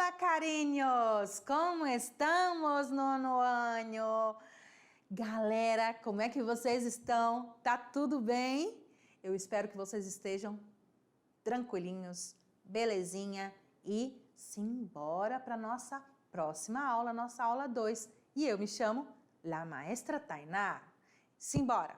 Olá, carinhos! Como estamos, nono ano? Galera, como é que vocês estão? Tá tudo bem? Eu espero que vocês estejam tranquilinhos, belezinha e simbora para nossa próxima aula, nossa aula 2. E eu me chamo La Maestra Tainá. Simbora!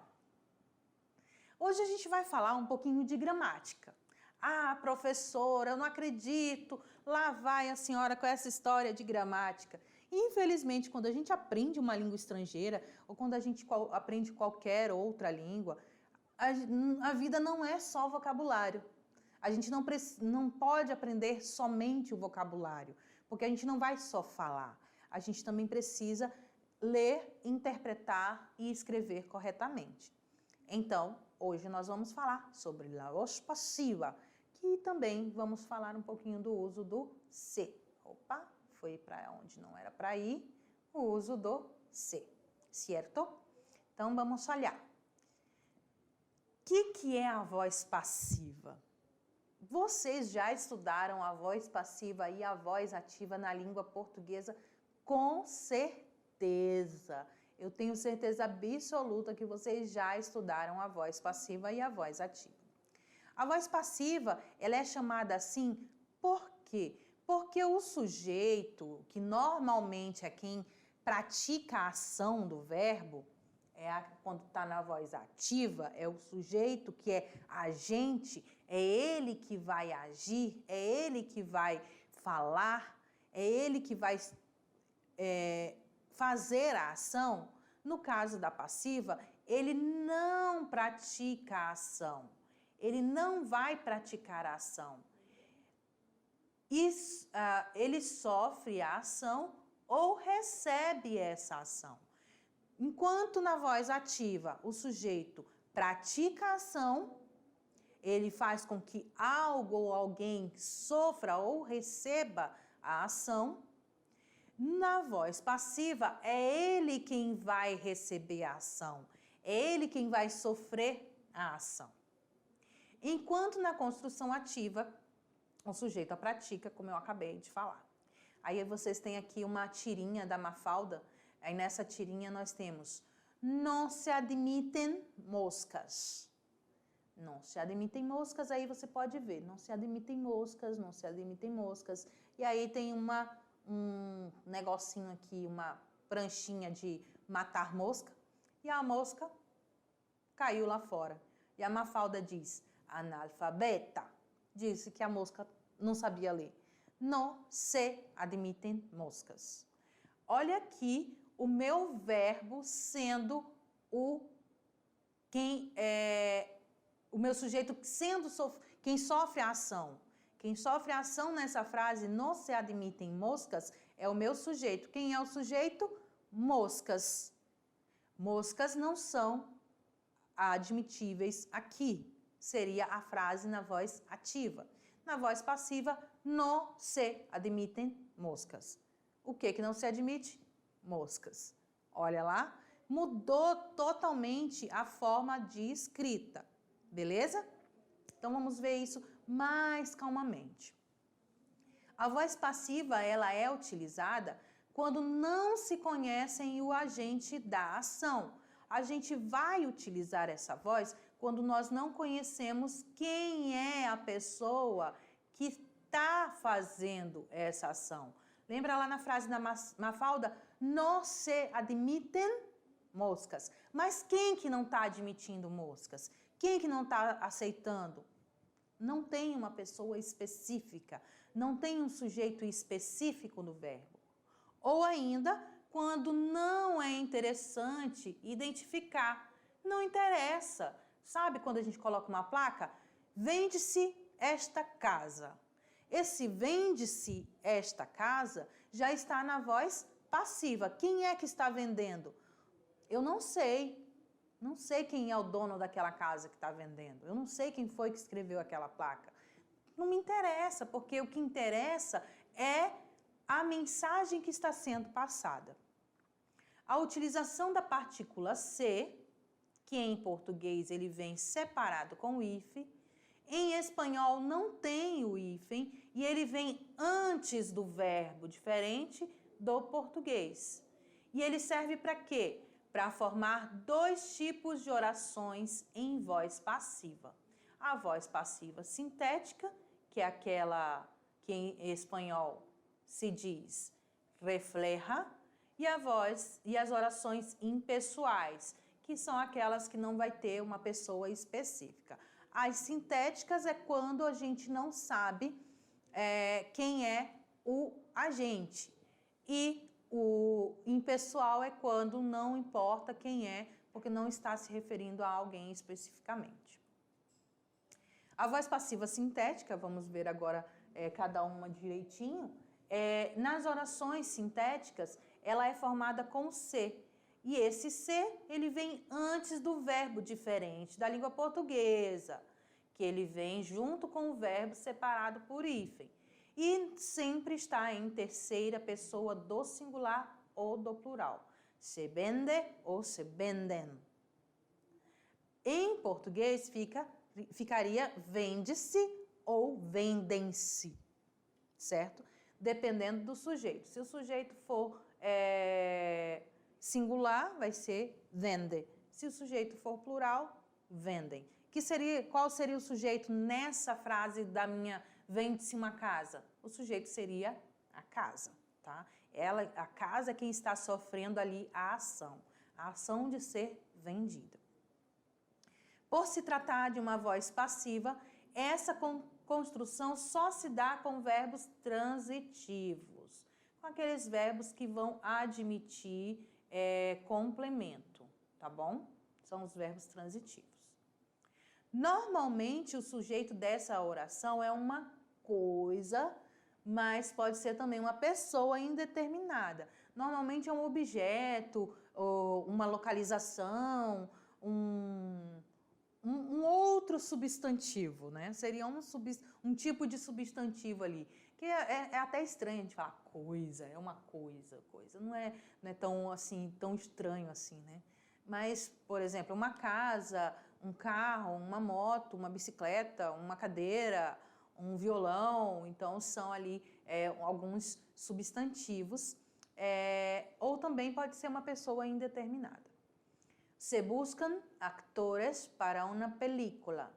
Hoje a gente vai falar um pouquinho de gramática. Ah, professora, eu não acredito, lá vai a senhora com essa história de gramática. Infelizmente, quando a gente aprende uma língua estrangeira ou quando a gente aprende qualquer outra língua, a vida não é só vocabulário. A gente não pode aprender somente o vocabulário, porque a gente não vai só falar. A gente também precisa ler, interpretar e escrever corretamente. Então, hoje nós vamos falar sobre la voz passiva, que também vamos falar um pouquinho do uso do se. Opa, foi para onde não era para ir, o uso do se, certo? Então, vamos olhar. O que é a voz passiva? Vocês já estudaram a voz passiva e a voz ativa na língua portuguesa? Com certeza! Eu tenho certeza absoluta que vocês já estudaram a voz passiva e a voz ativa. A voz passiva, ela é chamada assim por quê? Porque o sujeito, que normalmente é quem pratica a ação do verbo, quando está na voz ativa, é o sujeito que é agente, é ele que vai agir, é ele que vai falar, é ele que vai fazer a ação. No caso da passiva, ele não pratica a ação, ele não vai praticar a ação. Ele sofre a ação ou recebe essa ação. Enquanto na voz ativa o sujeito pratica a ação, ele faz com que algo ou alguém sofra ou receba a ação. Na voz passiva, é ele quem vai receber a ação, é ele quem vai sofrer a ação. Enquanto na construção ativa, o sujeito a pratica, como eu acabei de falar. Aí vocês têm aqui uma tirinha da Mafalda, aí nessa tirinha nós temos não se admitem moscas. Não se admitem moscas, aí você pode ver, não se admitem moscas, não se admitem moscas. E aí tem um negocinho aqui, uma pranchinha de matar mosca, e a mosca caiu lá fora. E a Mafalda diz, analfabeta, disse que a mosca não sabia ler. Não se admitem moscas. Olha aqui o meu verbo sendo o meu sujeito sendo quem sofre a ação. Quem sofre a ação nessa frase, não se admitem moscas, é o meu sujeito. Quem é o sujeito? Moscas. Moscas não são admitíveis aqui. Seria a frase na voz ativa. Na voz passiva, não se admitem moscas. O que não se admite? Moscas. Olha lá, mudou totalmente a forma de escrita. Beleza? Então vamos ver isso mais calmamente. A voz passiva, ela é utilizada quando não se conhecem o agente da ação. A gente vai utilizar essa voz quando nós não conhecemos quem é a pessoa que está fazendo essa ação. Lembra lá na frase da Mafalda? Não se admitem moscas. Mas quem que não está admitindo moscas? Quem que não está aceitando? Não tem uma pessoa específica, não tem um sujeito específico no verbo. Ou ainda, quando não é interessante identificar, não interessa. Sabe quando a gente coloca uma placa? Vende-se esta casa. Esse vende-se esta casa já está na voz passiva. Quem é que está vendendo? Eu não sei. Não sei quem é o dono daquela casa que está vendendo. Eu não sei quem foi que escreveu aquela placa. Não me interessa, porque o que interessa é a mensagem que está sendo passada. A utilização da partícula se, que em português ele vem separado com o hífen, em espanhol não tem o hífen e ele vem antes do verbo, diferente do português. E ele serve para quê? Para formar dois tipos de orações em voz passiva. A voz passiva sintética, que é aquela que em espanhol se diz refleja, e as orações impessoais, que são aquelas que não vai ter uma pessoa específica. As sintéticas é quando a gente não sabe quem é o agente. E o impessoal é quando não importa quem é, porque não está se referindo a alguém especificamente. A voz passiva sintética, vamos ver agora cada uma direitinho, nas orações sintéticas, ela é formada com C. E esse C, ele vem antes do verbo, diferente da língua portuguesa, que ele vem junto com o verbo separado por hífen. E sempre está em terceira pessoa do singular ou do plural. Se vende ou se vendem. Em português ficaria vende-se ou vendem-se, certo? Dependendo do sujeito. Se o sujeito for singular, vai ser vende. Se o sujeito for plural, vendem. Qual seria o sujeito nessa frase da minha vende-se uma casa? O sujeito seria a casa, tá? A casa é quem está sofrendo ali a ação de ser vendida. Por se tratar de uma voz passiva, essa construção só se dá com verbos transitivos, com aqueles verbos que vão admitir complemento, tá bom? São os verbos transitivos. Normalmente, o sujeito dessa oração é uma coisa, mas pode ser também uma pessoa indeterminada. Normalmente é um objeto, ou uma localização, um outro substantivo, né? Seria um tipo de substantivo ali, que é até estranho a gente falar coisa, é uma coisa. Não é tão assim, tão estranho assim, né? Mas, por exemplo, uma casa, um carro, uma moto, uma bicicleta, uma cadeira, um violão, então são ali alguns substantivos, ou também pode ser uma pessoa indeterminada. Se buscan actores para una película.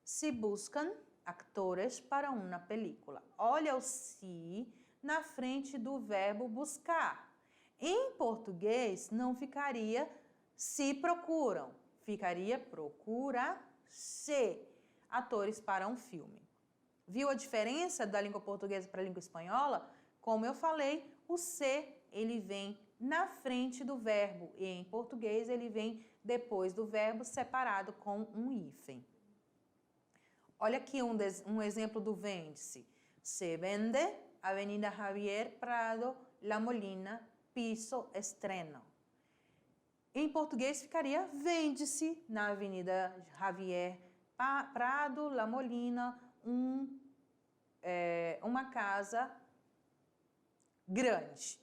Se buscan actores para una película. Olha o se na frente do verbo buscar. Em português não ficaria se procuram, ficaria procura-se atores para um filme. Viu a diferença da língua portuguesa para a língua espanhola? Como eu falei, o se ele vem na frente do verbo e em português ele vem depois do verbo separado com um hífen. Olha aqui um exemplo do vende-se. Se vende Avenida Javier Prado, La Molina, piso estreno. Em português ficaria vende-se na Avenida Javier Prado, La Molina, uma casa grande.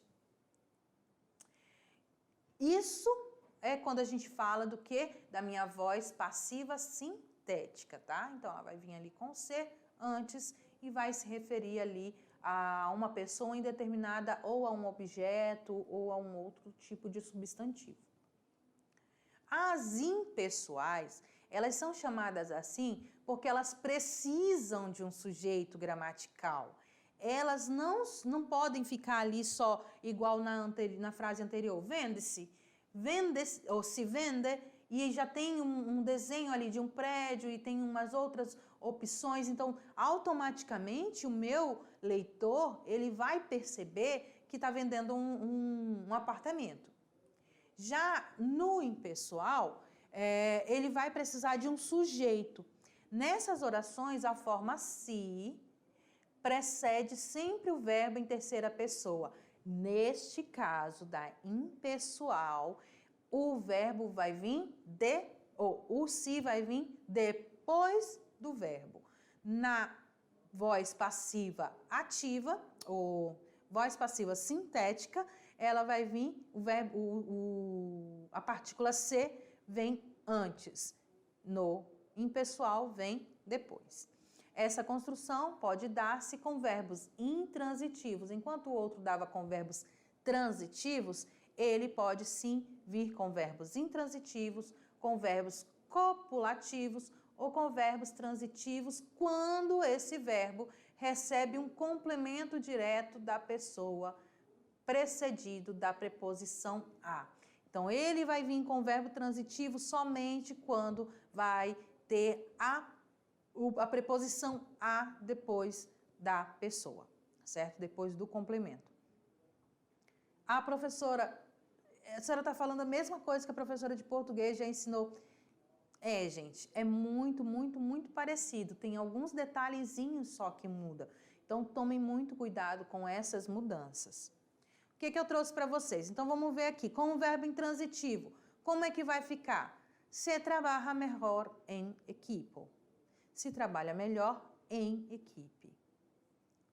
Isso é quando a gente fala do quê? Da minha voz passiva sintética, tá? Então, ela vai vir ali com C antes e vai se referir ali a uma pessoa indeterminada ou a um objeto ou a um outro tipo de substantivo. As impessoais, elas são chamadas assim porque elas precisam de um sujeito gramatical. Elas não podem ficar ali só igual na frase anterior, vende-se, ou se vende, e já tem um desenho ali de um prédio e tem umas outras opções, então automaticamente o meu leitor ele vai perceber que está vendendo um apartamento. Já no impessoal, ele vai precisar de um sujeito. Nessas orações, a forma se precede sempre o verbo em terceira pessoa. Neste caso da impessoal, o verbo vai vir o se vai vir depois do verbo. Na voz passiva ativa, ou voz passiva sintética, ela vai vir, a partícula se vem antes. No impessoal vem depois. Essa construção pode dar-se com verbos intransitivos. Enquanto o outro dava com verbos transitivos, ele pode sim vir com verbos intransitivos, com verbos copulativos ou com verbos transitivos, quando esse verbo recebe um complemento direto da pessoa precedido da preposição a. Então, ele vai vir com o verbo transitivo somente quando vai ter a preposição a depois da pessoa, certo? Depois do complemento. A professora, a senhora está falando a mesma coisa que a professora de português já ensinou. Gente, é muito, muito, muito parecido. Tem alguns detalhezinhos só que muda. Então, tomem muito cuidado com essas mudanças. O que eu trouxe para vocês? Então, vamos ver aqui. Com o verbo intransitivo, como é que vai ficar? Se trabalha melhor em equipo. Se trabalha melhor em equipe.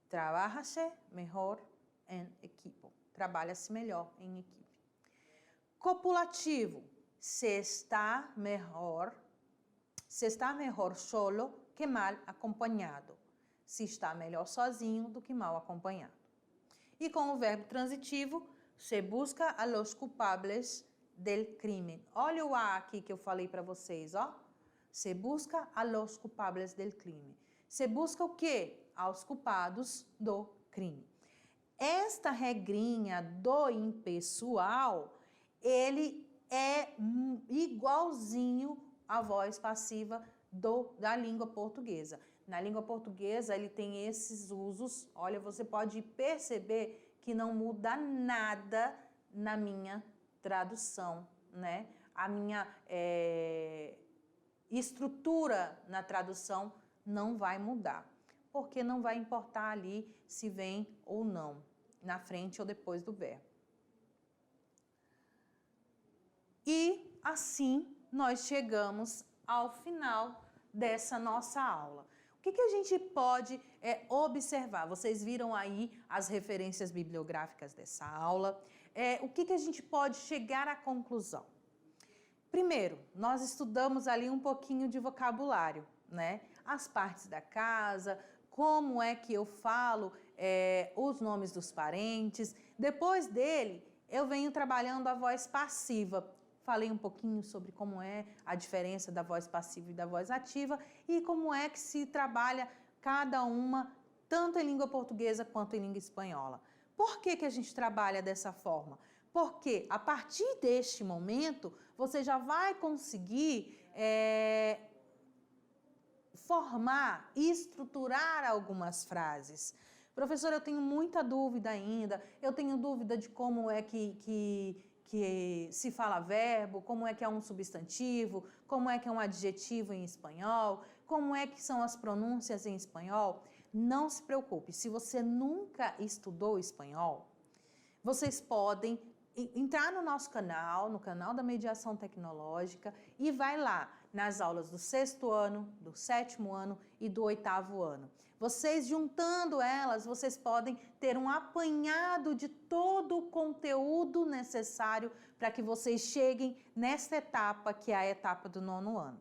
Trabaja-se melhor em equipo. Trabalha-se melhor em equipe. Copulativo. Se está melhor solo que mal acompanhado. Se está melhor sozinho do que mal acompanhado. E com o verbo transitivo, se busca a los culpables del crimen. Olha o a aqui que eu falei para vocês, ó. Se busca a los culpables del crime. Se busca o quê? Aos culpados do crime. Esta regrinha do impessoal, ele é igualzinho à voz passiva da língua portuguesa. Na língua portuguesa, ele tem esses usos. Olha, você pode perceber que não muda nada na minha tradução, né? A minha estrutura na tradução não vai mudar, porque não vai importar ali se vem ou não, na frente ou depois do verbo. E assim nós chegamos ao final dessa nossa aula. O que a gente pode observar? Vocês viram aí as referências bibliográficas dessa aula. O que a gente pode chegar à conclusão? Primeiro, nós estudamos ali um pouquinho de vocabulário, né? As partes da casa, como é que eu falo os nomes dos parentes. Depois dele, eu venho trabalhando a voz passiva. Falei um pouquinho sobre como é a diferença da voz passiva e da voz ativa e como é que se trabalha cada uma, tanto em língua portuguesa quanto em língua espanhola. Por que a gente trabalha dessa forma? Porque a partir deste momento, você já vai conseguir formar e estruturar algumas frases. Professora, eu tenho muita dúvida ainda, eu tenho dúvida de como é que se fala verbo, como é que é um substantivo, como é que é um adjetivo em espanhol, como é que são as pronúncias em espanhol. Não se preocupe, se você nunca estudou espanhol, vocês podem entrar no nosso canal, no canal da Mediação Tecnológica e vai lá nas aulas do 6º ano, do 7º ano e do 8º ano. Vocês juntando elas, vocês podem ter um apanhado de todo o conteúdo necessário para que vocês cheguem nesta etapa, que é a etapa do 9º ano.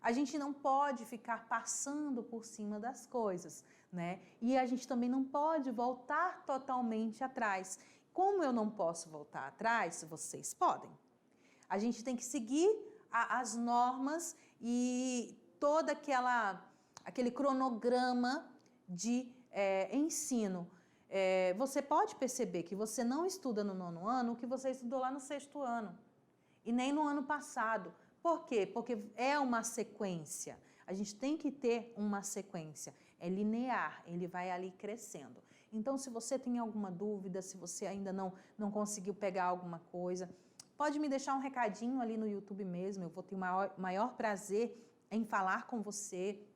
A gente não pode ficar passando por cima das coisas, né? E a gente também não pode voltar totalmente atrás. Como eu não posso voltar atrás, vocês podem. A gente tem que seguir as normas e todo aquele cronograma de ensino. Você pode perceber que você não estuda no 9º ano o que você estudou lá no 6º ano e nem no ano passado. Por quê? Porque é uma sequência. A gente tem que ter uma sequência. É linear, ele vai ali crescendo. Então, se você tem alguma dúvida, se você ainda não conseguiu pegar alguma coisa, pode me deixar um recadinho ali no YouTube mesmo. Eu vou ter o maior prazer em falar com você,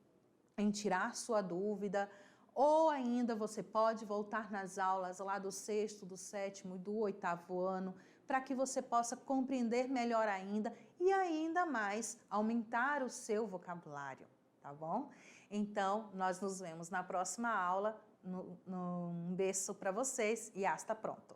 em tirar sua dúvida. Ou ainda você pode voltar nas aulas lá do 6º, do 7º e do 8º ano, para que você possa compreender melhor ainda e ainda mais aumentar o seu vocabulário, tá bom? Então, nós nos vemos na próxima aula. Um beijo para vocês e hasta pronto!